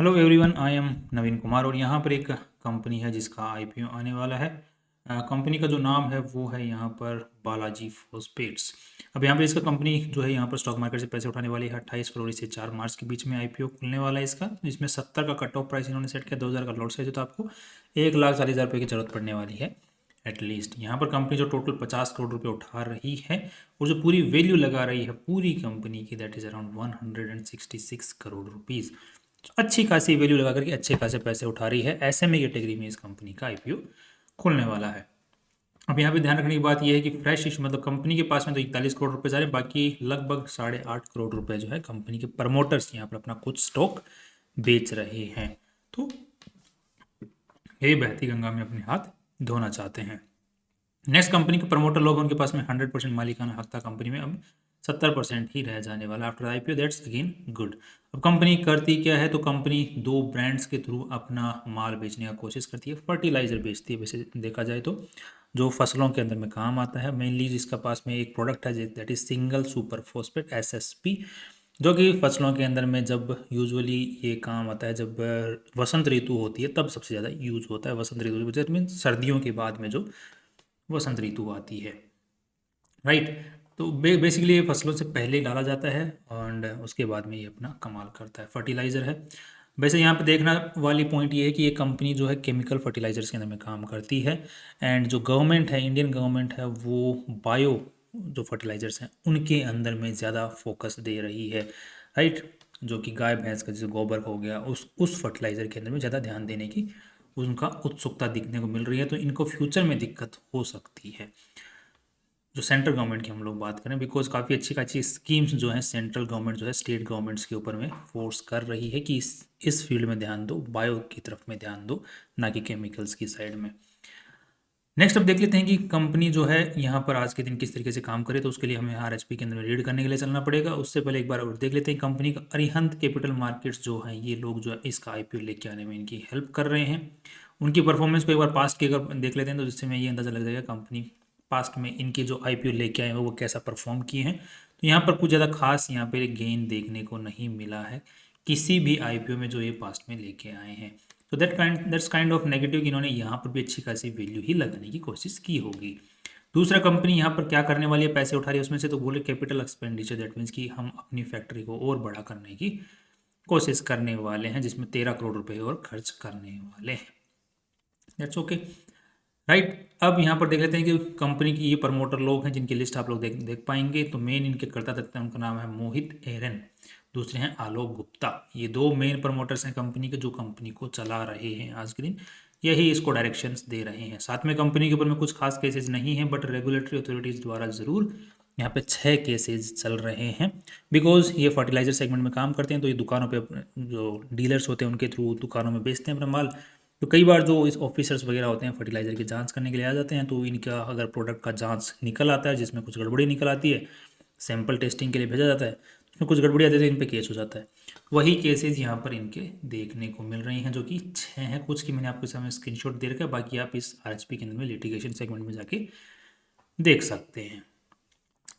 Hello everyone, I am नवीन कुमार और यहाँ पर एक कंपनी है जिसका आईपीओ आने वाला है। कंपनी का जो नाम है वो है यहाँ पर बालाजी फॉस्फेट्स। अब यहाँ पर इसका कंपनी जो है यहाँ पर स्टॉक मार्केट से पैसे उठाने वाली है। 28 फरवरी से 4 मार्च के बीच में आईपीओ खुलने वाला है इसका, जिसमें 70 का कट ऑफ प्राइस इन्होंने सेट किया। 2000 का लॉट साइज, तो आपको 1,40,000 रुपये की जरूरत पड़ने वाली है एटलीस्ट। यहाँ पर कंपनी जो टोटल 50 करोड़ रुपये उठा रही है और जो पूरी वैल्यू लगा रही है पूरी कंपनी की, that is around 166 crore rupees. अच्छी खासी वैल्यू लगा करके अच्छे खासे पैसे उठा रही है। एसएमई कैटेगरी में इस कंपनी का आईपीओ खुलने वाला है। अब यहाँ पे ध्यान रखने की बात यह है कि फ्रेश इशू मतलब कंपनी के पास में तो 41 करोड़ रुपए जा रहे हैं, बाकी लगभग 8.5 करोड़ रुपए जो है कंपनी के प्रमोटर्स यहाँ पर अपना कुछ स्टॉक बेच रहे हैं। तो ये बहती गंगा में अपने हाथ धोना चाहते हैं। नेक्स्ट, कंपनी के प्रमोटर लोग, उनके पास में 100% मालिकाना हक था कंपनी में, अब 70% ही रह जाने वाला after IPO. That's again good. अब कंपनी करती क्या है, तो कंपनी दो ब्रांड्स के थ्रू अपना माल बेचने का कोशिश करती है। फर्टिलाइजर बेचती है वैसे देखा जाए तो, जो फसलों के अंदर में काम आता है। मेनली जिसका पास में एक प्रोडक्ट है that is single super phosphate SSP, जो कि फसलों के अंदर में जब यूजुअली ये काम आता है जब वसंत ऋतु होती है तब सबसे ज़्यादा यूज होता है। वसंत ऋतु मीन सर्दियों के बाद में जो वसंत ऋतु आती है, राइट। तो बेसिकली ये फसलों से पहले डाला जाता है एंड उसके बाद में ये अपना कमाल करता है। फर्टिलाइज़र है। वैसे यहाँ पे देखना वाली पॉइंट ये है कि ये कंपनी जो है केमिकल फर्टिलाइजर्स के अंदर में काम करती है एंड जो गवर्नमेंट है, इंडियन गवर्नमेंट है, वो बायो जो फर्टिलाइजर्स हैं उनके अंदर में ज़्यादा फोकस दे रही है, राइट। जो कि गाय भैंस का जैसे गोबर हो गया, उस फर्टिलाइज़र के अंदर में ज़्यादा ध्यान देने की उनका उत्सुकता दिखने को मिल रही है। तो इनको फ्यूचर में दिक्कत हो सकती है जो सेंट्रल गवर्नमेंट की हम लोग बात करें, बिकॉज काफ़ी अच्छी खासी स्कीम्स जो हैं सेंट्रल गवर्नमेंट जो है स्टेट गवर्नमेंट्स के ऊपर में फोर्स कर रही है कि इस फील्ड में ध्यान दो, बायो की तरफ में ध्यान दो, ना कि केमिकल्स की साइड में। नेक्स्ट अब देख लेते हैं कि कंपनी जो है यहाँ पर आज के दिन किस तरीके से काम करे। तो उसके लिए हमें RHP के अंदर में रीड करने के लिए चलना पड़ेगा। उससे पहले एक बार और देख लेते हैं कंपनी का अरिहंत कैपिटल मार्केट्स जो है, ये लोग जो है इसका आईपीओ लेके आने में इनकी हेल्प कर रहे हैं। उनकी परफॉर्मेंस को एक बार पास्ट की अगर देख लेते हैं तो जिससे हमें ये अंदाज़ा लग जाएगा कंपनी पास्ट में इनके जो आईपीओ लेके आए हैं वो कैसा परफॉर्म किए हैं। तो यहाँ पर कुछ ज़्यादा खास यहाँ पर गेन देखने को नहीं मिला है किसी भी आईपीओ में जो ये पास्ट में लेके आए हैं। तो दैट्स काइंड ऑफ नेगेटिव कि इन्होंने यहाँ पर भी अच्छी खासी वैल्यू ही लगाने की कोशिश की होगी। दूसरा, कंपनी यहाँ पर क्या करने वाली है, पैसे उठा रही है उसमें से, तो बोले कैपिटल एक्सपेंडिचर। दैट मीन्स कि हम अपनी फैक्ट्री को और बड़ा करने की कोशिश करने वाले हैं, जिसमें 13 करोड़ रुपए और खर्च करने वाले हैं। That's okay, right. अब यहाँ पर देख लेते हैं कि कंपनी की ये प्रमोटर लोग हैं जिनकी लिस्ट आप लोग देख पाएंगे। तो मेन इनके कर्ता धर्ता, उनका नाम है मोहित एरन, दूसरे हैं आलोक गुप्ता। ये दो मेन प्रमोटर्स हैं कंपनी के, जो कंपनी को चला रहे हैं आज के दिन, यही इसको डायरेक्शंस दे रहे हैं। साथ में कंपनी के ऊपर में कुछ खास केसेस नहीं हैं, बट रेगुलेटरी अथॉरिटीज़ द्वारा ज़रूर यहाँ पे 6 केसेस चल रहे हैं। बिकॉज ये फर्टिलाइजर सेगमेंट में काम करते हैं, तो ये दुकानों पे जो डीलर्स होते हैं उनके थ्रू दुकानों में बेचते हैं अपना माल। तो कई बार जो इस ऑफिसर्स वगैरह होते हैं फर्टिलाइज़र की जांच करने के लिए आ जाते हैं, तो इनका अगर प्रोडक्ट का जांच निकल आता है जिसमें कुछ गड़बड़ी निकल आती है, सैंपल टेस्टिंग के लिए भेजा जाता है, उसमें कुछ गड़बड़ी आती है तो इन पे केस हो जाता है। वही केसेस यहाँ पर इनके देखने को मिल रही हैं, जो कि 6 हैं। कुछ की मैंने आपके सामने स्क्रीनशॉट दे रखा है, बाकी आप इस RHP के अंदर में लिटिगेशन सेगमेंट में जाके देख सकते हैं।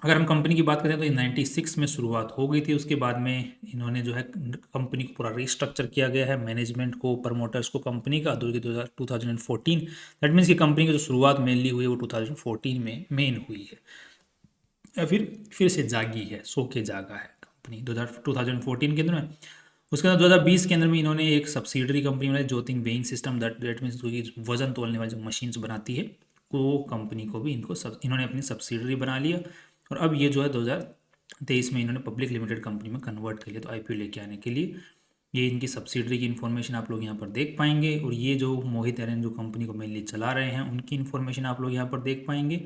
अगर हम कंपनी की बात करें तो ये 96 में शुरुआत हो गई थी। उसके बाद में इन्होंने जो है कंपनी को पूरा रिस्ट्रक्चर किया गया है, मैनेजमेंट को, प्रमोटर्स को कंपनी का 2014। दैट मीन्स कि कंपनी की जो शुरुआत मेनली हुई है वो 2014 में मेन हुई है, या फिर से जागी है, सो के जागा है कंपनी 2014 के अंदर में। उसके बाद 2020 के अंदर में इन्होंने एक सब्सिडरी कंपनी बनाई, ज्योतिंग वेइंग सिस्टम। दैट मीन्स वजन तोलने वाली जो मशीन्स बनाती है, वो कंपनी को भी इन्होंने अपनी सब्सिडरी बना लिया। और अब ये जो है 2023 में इन्होंने पब्लिक लिमिटेड कंपनी में कन्वर्ट कर लिया। तो आईपीओ लेके आने के लिए ये इनकी सब्सिडरी की इन्फॉर्मेशन आप लोग यहाँ पर देख पाएंगे। और ये जो मोहित एरन जो कंपनी को मेनली चला रहे हैं, उनकी इन्फॉर्मेशन आप लोग यहाँ पर देख पाएंगे।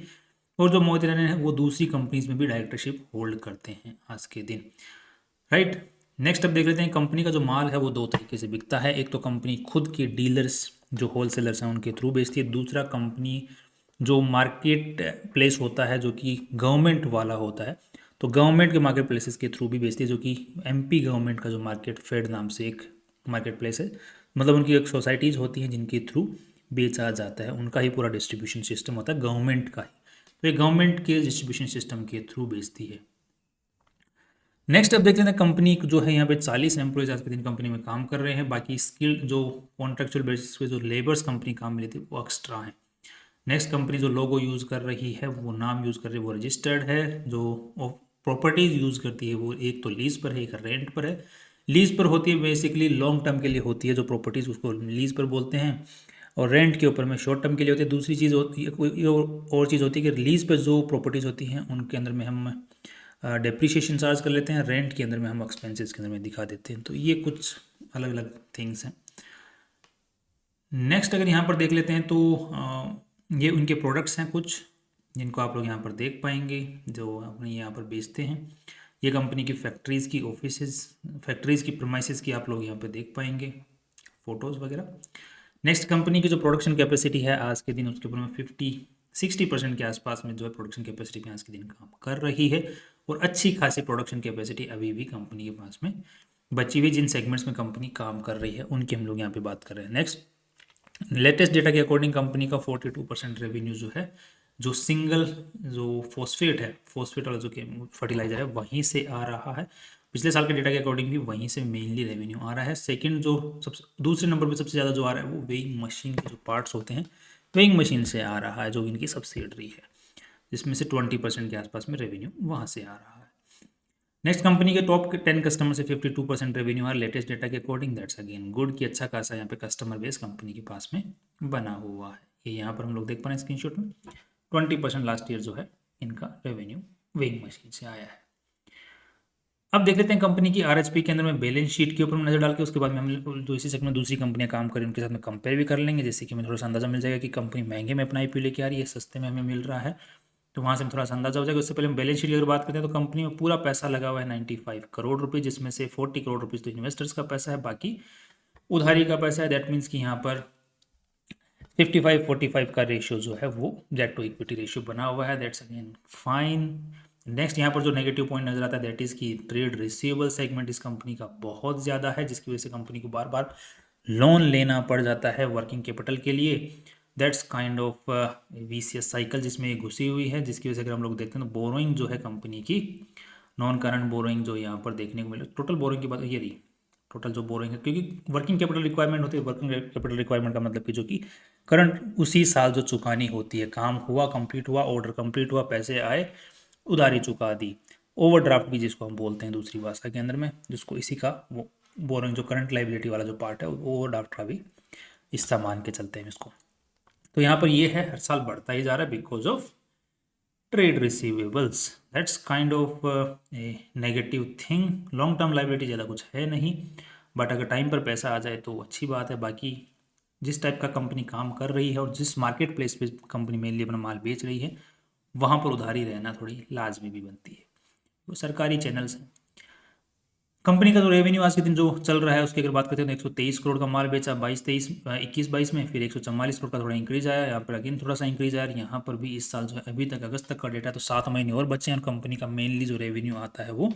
और जो मोहित एरन है वो दूसरी कंपनीज में भी डायरेक्टरशिप होल्ड करते हैं आज के दिन, राइट। नेक्स्ट अब देख लेते हैं कंपनी का जो माल है वो दो तरीके से बिकता है। एक तो कंपनी खुद के डीलर्स जो होलसेलर्स हैं उनके थ्रू बेचती है। दूसरा, कंपनी जो मार्केट प्लेस होता है जो कि गवर्नमेंट वाला होता है, तो गवर्नमेंट के मार्केट प्लेसेस के थ्रू भी बेचती है, जो कि MP गवर्नमेंट का जो मार्केट फेड नाम से एक मार्केट प्लेस है, मतलब उनकी एक सोसाइटीज़ होती हैं जिनके थ्रू बेचा जाता है। उनका ही पूरा डिस्ट्रीब्यूशन सिस्टम होता है, गवर्नमेंट का ही। तो ये गवर्नमेंट के डिस्ट्रीब्यूशन सिस्टम के थ्रू बेचती है। नेक्स्ट अब देख लेते हैं कंपनी जो है यहाँ पे 40 एम्प्लॉयज आज के दिन कंपनी में काम कर रहे हैं। बाकी स्किल्ड जो कॉन्ट्रेक्चुअल बेसिस पे जो लेबर्स कंपनी काम मिली थी वो एक्स्ट्रा है। नेक्स्ट कंपनी जो लोगो यूज़ कर रही है, वो नाम यूज़ कर रही है, वो रजिस्टर्ड है। जो प्रॉपर्टीज़ यूज़ करती है वो एक तो लीज पर है, एक रेंट पर है। लीज पर होती है बेसिकली लॉन्ग टर्म के लिए होती है जो प्रॉपर्टीज़, उसको लीज पर बोलते हैं। और रेंट के ऊपर में शॉर्ट टर्म के लिए होती है। दूसरी चीज़ होती है, कोई और चीज़ होती है कि लीज पर जो प्रॉपर्टीज़ होती हैं उनके अंदर में हम डेप्रिसिएशन चार्ज कर लेते हैं, रेंट के अंदर में हम एक्सपेंसेस के अंदर में दिखा देते हैं। तो ये कुछ अलग अलग थिंग्स हैं। नेक्स्ट अगर यहाँ पर देख लेते हैं तो ये उनके प्रोडक्ट्स हैं कुछ, जिनको आप लोग यहाँ पर देख पाएंगे जो अपने यहाँ पर बेचते हैं। ये कंपनी की फैक्ट्रीज़ की ऑफिसेज, फैक्ट्रीज़ की प्रमाइसेस की आप लोग यहाँ पर देख पाएंगे फ़ोटोज़ वगैरह। नेक्स्ट कंपनी की जो प्रोडक्शन कैपेसिटी है आज के दिन, उसके ऊपर में 50-60% के आसपास में जो है प्रोडक्शन कैपेसिटी पे आज के दिन काम कर रही है। और अच्छी खासी प्रोडक्शन कैपेसिटी अभी भी कंपनी के पास में बची हुई, जिन सेगमेंट्स में कंपनी काम कर रही है उनकी हम लोग यहाँ पे बात कर रहे हैं। नेक्स्ट लेटेस्ट डेटा के अकॉर्डिंग कंपनी का 42% रेवेन्यू जो है, जो सिंगल जो फॉस्फेट वाला जो फर्टिलाइजर है वहीं से आ रहा है। पिछले साल के डेटा के अकॉर्डिंग भी वहीं से मेनली रेवेन्यू आ रहा है। सेकंड जो सबसे दूसरे नंबर पे सबसे ज़्यादा जो आ रहा है वो वेइंग मशीन के जो पार्ट्स होते हैं, वेइंग मशीन से आ रहा है, जो इनकी सब्सिडरी है, जिसमें से 20% के आसपास में रेवेन्यू वहाँ से आ रहा है। नेक्स्ट कंपनी के टॉप 10 कस्टमर से 52% रेवेन्यू है लेटेस्ट डेटा के अकॉर्डिंग। दैट्स अगेन गुड कि अच्छा खासा यहाँ पे कस्टमर बेस कंपनी के पास में बना हुआ है। ये यहाँ पर हम लोग देख पा रहे हैं स्क्रीनशॉट में 20% लास्ट ईयर जो है इनका रेवेन्यू वेइंग मशीन से आया है। अब देख लेते हैं कंपनी की आरएचपी के अंदर में बैलेंस शीट के ऊपर नजर डाल के, उसके बाद में हम जो इसी सेक्टर में दूसरी कंपनियां काम करें उनके साथ में कंपेयर भी कर लेंगे, जैसे कि हमें थोड़ा सा अंदाजा मिल जाएगा कि कंपनी महंगे में अपना आईपीओ लेके आ रही है, सस्ते में हमें मिल रहा है, तो वहाँ से हम थोड़ा सा अंदाजा हो जाएगा। उससे पहले हम बैलेंस शीट की अगर बात करते हैं तो कंपनी में पूरा पैसा लगा हुआ है 95 करोड़ रुपये, जिसमें से 40 करोड़ रुपीज़ तो इन्वेस्टर्स का पैसा है, बाकी उधारी का पैसा है। दैट मीन्स कि यहाँ पर 55-45 का रेशियो जो है वो डेट टू इक्विटी रेशियो बना हुआ है। That's again fine. नेक्स्ट यहाँ पर जो नेगेटिव पॉइंट नजर आता है दैट इज़ की ट्रेड रिसीवेबल सेगमेंट इस कंपनी का बहुत ज़्यादा है, जिसकी वजह से कंपनी को बार बार लोन लेना पड़ जाता है वर्किंग कैपिटल के लिए। That's kind of VCS cycle जिसमें ये घुसी हुई है, जिसकी वजह से अगर हम लोग देखते हैं तो बोरोइंग जो है कंपनी की, नॉन करंट बोरोइंग जो यहाँ पर देखने को मिले, टोटल बोरोइंग की बात ये रही, टोटल जो बोरोइंग है, क्योंकि वर्किंग कैपिटल रिक्वायरमेंट होती है, वर्किंग कैपिटल रिक्वायरमेंट का मतलब कि जो कि करंट उसी साल जो चुकानी होती है, काम हुआ, कंप्लीट हुआ, ऑर्डर कंप्लीट हुआ, पैसे आए, उधारी चुका दी। ओवरड्राफ्ट भी जिसको हम बोलते हैं दूसरी भाषा के अंदर में, जिसको इसी का वो बोरोइंग जो करंट लाइबिलिटी वाला जो पार्ट है वो ओवरड्राफ्ट का भी हिस्सा मान के चलते हैं इसको। तो यहाँ पर ये है हर साल बढ़ता ही जा रहा है because of trade receivables. That's kind of A negative thing. Long term liability ज़्यादा कुछ है नहीं, बट अगर टाइम पर पैसा आ जाए तो अच्छी बात है। बाकी जिस टाइप का कंपनी काम कर रही है और जिस मार्केट प्लेस पे कंपनी मेनली अपना माल बेच रही है, वहाँ पर उधारी रहना थोड़ी लाजमी भी बनती है। वो सरकारी चैनल्स हैं। कंपनी का जो रेवेन्यू आज के दिन जो चल रहा है उसकी अगर बात करते हैं तो 123 करोड़ का माल बेचा 21-22 में, फिर 144 करोड़ का थोड़ा इंक्रीज आया, यहाँ पर अगेन थोड़ा सा इंक्रीज आया। यहाँ पर भी इस साल जो है अभी तक अगस्त तक का डेटा तो 7 महीने और बचे हैं, और कंपनी का मेनली जो रेवेन्यू आता है वो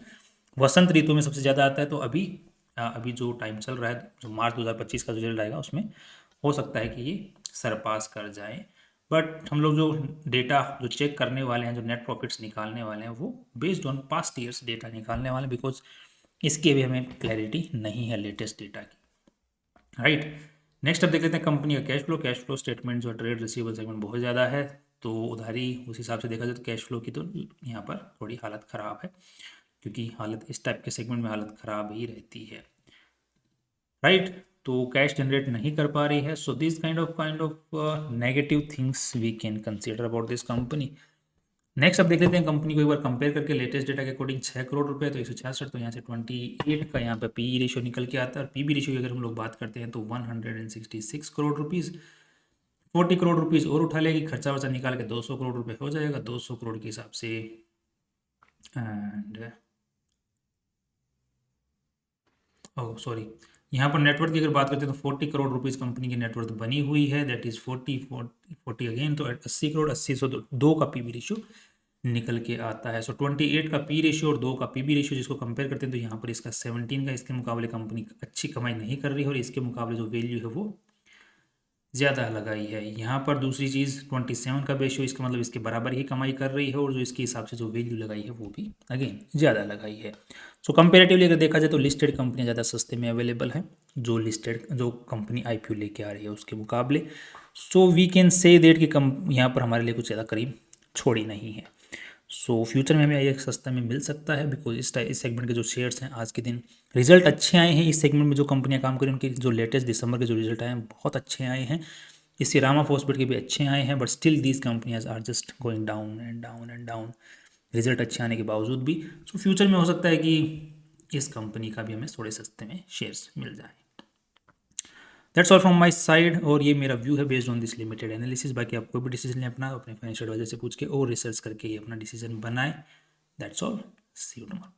वसंत ऋतु में सबसे ज़्यादा आता है। तो अभी जो टाइम चल रहा है, जो मार्च 2025 का जो रिजल्ट आएगा उसमें हो सकता है कि ये सरपास कर जाए। बट हम लोग जो डेटा जो चेक करने वाले हैं, जो नेट प्रॉफिट्स निकालने वाले हैं, वो based on past years data निकालने वाले हैं, बिकॉज इसकी अभी हमें क्लैरिटी नहीं है लेटेस्ट डेटा की, राइट। नेक्स्ट अब देख लेते हैं कंपनी का cash flow. Cash flow statement जो ट्रेड रिसीवेबल सेगमेंट बहुत ज़्यादा है, तो उधारी उस हिसाब से देखा जाए तो कैश फ्लो की तो यहाँ पर थोड़ी हालत ख़राब है, क्योंकि हालत इस टाइप के सेगमेंट में हालत ख़राब ही रहती है, राइट। तो कैश जनरेट नहीं कर पा रही है। So this kind of negative things we can consider about this company. Next अब देख लेते हैं कंपनी को एक बार कंपेयर करके। लेटेस्ट डेटा के अकॉर्डिंग 6 करोड़ रुपए तो 166, तो यहाँ से 28 का यहाँ पे पी रेशियो निकल के आता है। और पीबी रेशियो की अगर हम लोग बात करते हैं तो 166 करोड़ रुपीज़, 40 करोड़ रुपीज़ और उठा लेगी, खर्चा वर्चा निकाल के 200 करोड़ रुपए हो जाएगा 200 करोड़ के हिसाब से। एंड ओह सॉरी, यहाँ पर नेटवर्थ की अगर बात करते हैं तो 40 करोड़ रुपीज़ कंपनी की नेटवर्थ बनी हुई है। दैट इज़ 40 अगेन, तो 80 करोड़ 80 सौ 2 का पीबी रेशियो निकल के आता है। सो 28 का पी रेशियो और 2 का पीबी रेशियो जिसको कंपेयर करते हैं तो यहाँ पर इसका 17 का, इसके मुकाबले कंपनी अच्छी कमाई नहीं कर रही है, और इसके मुकाबले जो वैल्यू है वो ज़्यादा लगाई है। यहाँ पर दूसरी चीज़ 27 का रेशियो, इसका मतलब इसके बराबर ही कमाई कर रही है, और जो इसके हिसाब से जो वैल्यू लगाई है वो भी अगेन ज़्यादा लगाई है। सो कंपेरेटिवली अगर देखा जाए तो लिस्टेड कंपनियाँ ज़्यादा सस्ते में अवेलेबल हैं, जो कंपनी आईपीओ लेके आ रही है उसके मुकाबले। So we can say that कि यहाँ पर हमारे लिए कुछ ज़्यादा करीब छोड़ी नहीं है। सो फ्यूचर में हमें ये सस्ता में मिल सकता है, बिकॉज इस सेगमेंट के जो शेयर्स हैं आज के दिन रिजल्ट अच्छे आए हैं। इस सेगमेंट में जो कंपनियां काम करें उनके जो लेटेस्ट दिसंबर के जो रिजल्ट आए हैं बहुत अच्छे आए हैं। इससे रामा फॉस्फेट के भी अच्छे आए हैं, but still these companies are just going down and down and down, result अच्छे आने के बावजूद भी। सो फ्यूचर में हो सकता है कि इस कंपनी का भी हमें थोड़े सस्ते में शेयर्स मिल जाए। That's all from my side, और ये मेरा व्यू है based on this limited analysis. बाकी आप कोई भी डिसीजन लें अपना अपने फाइनेंशियल एडवाइजर से पूछ के और रिसर्च करके ही अपना डिसीजन बनाएं। That's all, see you tomorrow.